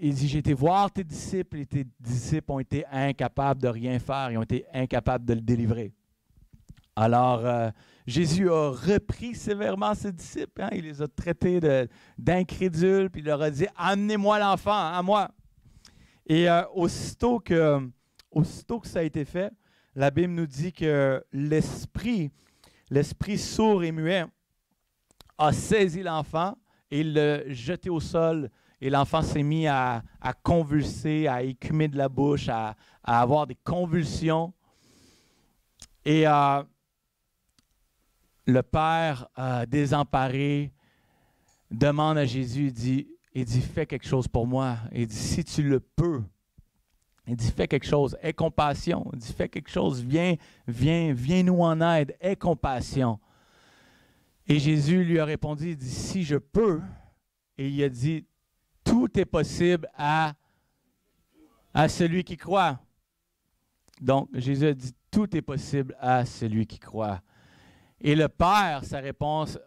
Speaker 1: il dit, j'ai été voir tes disciples, et tes disciples ont été incapables de rien faire, ils ont été incapables de le délivrer. Alors, Jésus a repris sévèrement ses disciples, il les a traités d'incrédules, puis il leur a dit, amenez-moi l'enfant, à moi. Et aussitôt que ça a été fait, la Bible nous dit que l'esprit sourd et muet a saisi l'enfant et l'a jeté au sol. Et l'enfant s'est mis à convulser, à écumer de la bouche, à avoir des convulsions. Et le père, désemparé, demande à Jésus, il dit, fais quelque chose pour moi. Il dit, si tu le peux. Il dit, fais quelque chose, aie compassion. Il dit, fais quelque chose, viens nous en aide, aie compassion. Et Jésus lui a répondu, il dit, si je peux. Et il a dit, tout est possible à celui qui croit. Donc, Jésus a dit, tout est possible à celui qui croit. Et le Père, sa réponse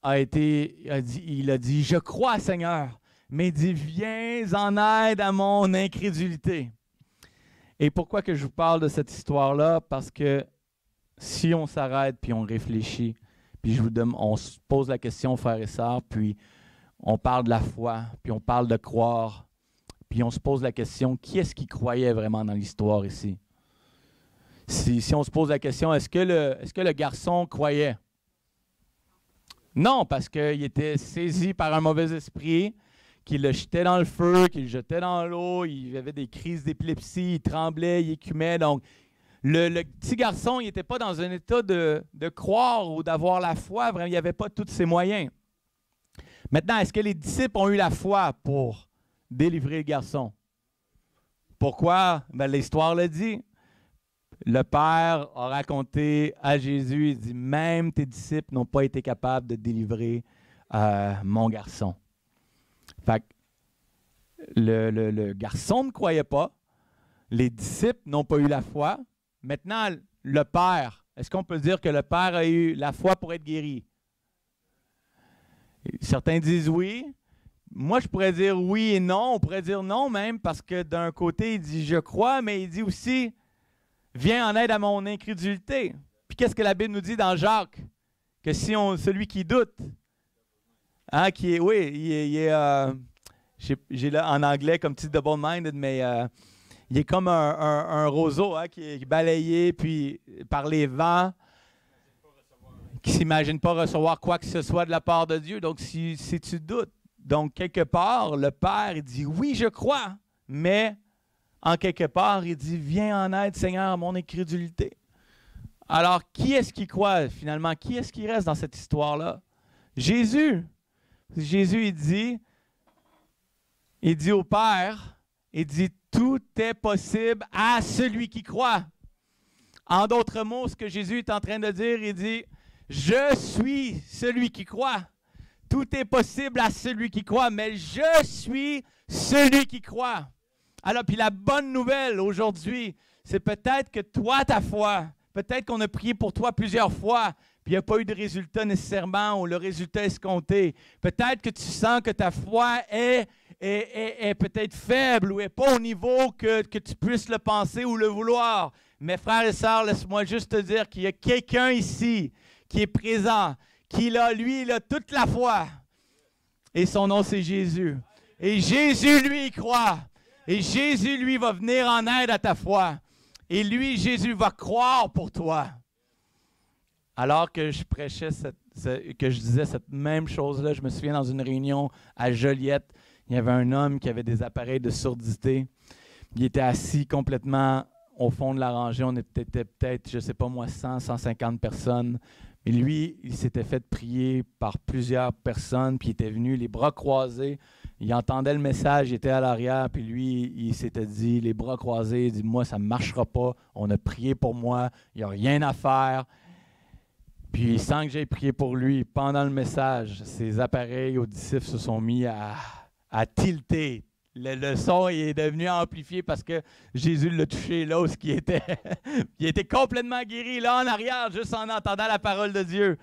Speaker 1: il a dit, je crois, Seigneur, mais il dit, viens en aide à mon incrédulité. Et pourquoi que je vous parle de cette histoire-là? Parce que si on s'arrête puis on réfléchit, puis on se pose la question, frères et sœurs, puis on parle de la foi, puis on parle de croire, puis on se pose la question, qui est-ce qui croyait vraiment dans l'histoire ici? Si on se pose la question, est-ce que le garçon croyait? Non, parce qu'il était saisi par un mauvais esprit, qu'il le jetait dans le feu, qu'il le jetait dans l'eau, il avait des crises d'épilepsie, il tremblait, il écumait. Donc, le petit garçon, il n'était pas dans un état de croire ou d'avoir la foi. Vraiment, il n'y avait pas tous ses moyens. Maintenant, est-ce que les disciples ont eu la foi pour délivrer le garçon? Pourquoi? Ben, l'histoire le dit. Le Père a raconté à Jésus, il dit, même tes disciples n'ont pas été capables de délivrer mon garçon. Fait que le garçon ne croyait pas, les disciples n'ont pas eu la foi. Maintenant, le Père, est-ce qu'on peut dire que le Père a eu la foi pour être guéri? Certains disent oui. Moi, je pourrais dire oui et non. On pourrait dire non même parce que d'un côté, il dit « je crois », mais il dit aussi « viens en aide à mon incrédulité ». Puis qu'est-ce que la Bible nous dit dans Jacques? Que si celui qui doute, hein, qui est, oui, il est j'ai là en anglais comme petit double-minded, mais il est comme un roseau hein, qui est balayé puis par les vents, qui ne s'imagine pas recevoir quoi que ce soit de la part de Dieu. Donc, si tu doutes, donc quelque part, le Père, il dit, oui, je crois, mais en quelque part, il dit, viens en aide, Seigneur, à mon incrédulité. Alors, qui est-ce qui croit finalement? Qui est-ce qui reste dans cette histoire-là? Jésus. Jésus, il dit au Père, il dit, tout est possible à celui qui croit. En d'autres mots, ce que Jésus est en train de dire, il dit, je suis celui qui croit. Tout est possible à celui qui croit, mais je suis celui qui croit. Alors, puis la bonne nouvelle aujourd'hui, c'est peut-être que toi, ta foi, peut-être qu'on a prié pour toi plusieurs fois, puis il n'y a pas eu de résultat nécessairement, ou le résultat escompté. Peut-être que tu sens que ta foi est peut-être faible, ou n'est pas au niveau que tu puisses le penser ou le vouloir. Mais frères et sœurs, laisse-moi juste te dire qu'il y a quelqu'un ici qui est présent, qui a, lui, il a toute la foi. Et son nom, c'est Jésus. Et Jésus, lui, il croit. Et Jésus, lui, va venir en aide à ta foi. Et lui, Jésus, va croire pour toi. Alors que je prêchais, que je disais cette même chose-là, je me souviens dans une réunion à Joliette, il y avait un homme qui avait des appareils de surdité. Il était assis complètement au fond de la rangée. On était peut-être, je ne sais pas moi, 100, 150 personnes. Mais lui, il s'était fait prier par plusieurs personnes, puis il était venu les bras croisés. Il entendait le message, il était à l'arrière, puis lui, il s'était dit, les bras croisés, il dit, moi, ça ne marchera pas. On a prié pour moi, il n'y a rien à faire. Puis sans que j'aie prié pour lui, pendant le message, ses appareils auditifs se sont mis à tilter. Le son est devenu amplifié parce que Jésus l'a touché là où il était. Il était complètement guéri là en arrière, juste en entendant la parole de Dieu.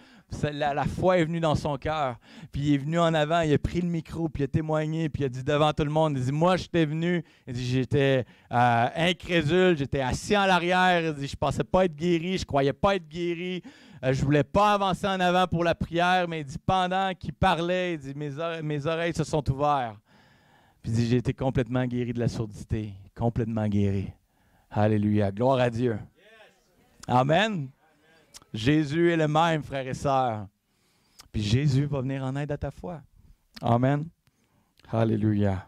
Speaker 1: La foi est venue dans son cœur. Puis il est venu en avant, il a pris le micro, puis il a témoigné, puis il a dit devant tout le monde, il dit, moi j'étais venu, il dit, j'étais incrédule, j'étais assis en arrière, il dit, je ne pensais pas être guéri, je ne croyais pas être guéri. Je ne voulais pas avancer en avant pour la prière, mais il dit, pendant qu'il parlait, il dit, mes oreilles se sont ouvertes. Puis il dit, j'ai été complètement guéri de la surdité. Complètement guéri. Alléluia. Gloire à Dieu. Amen. Jésus est le même, frères et sœurs. Puis Jésus va venir en aide à ta foi. Amen. Alléluia.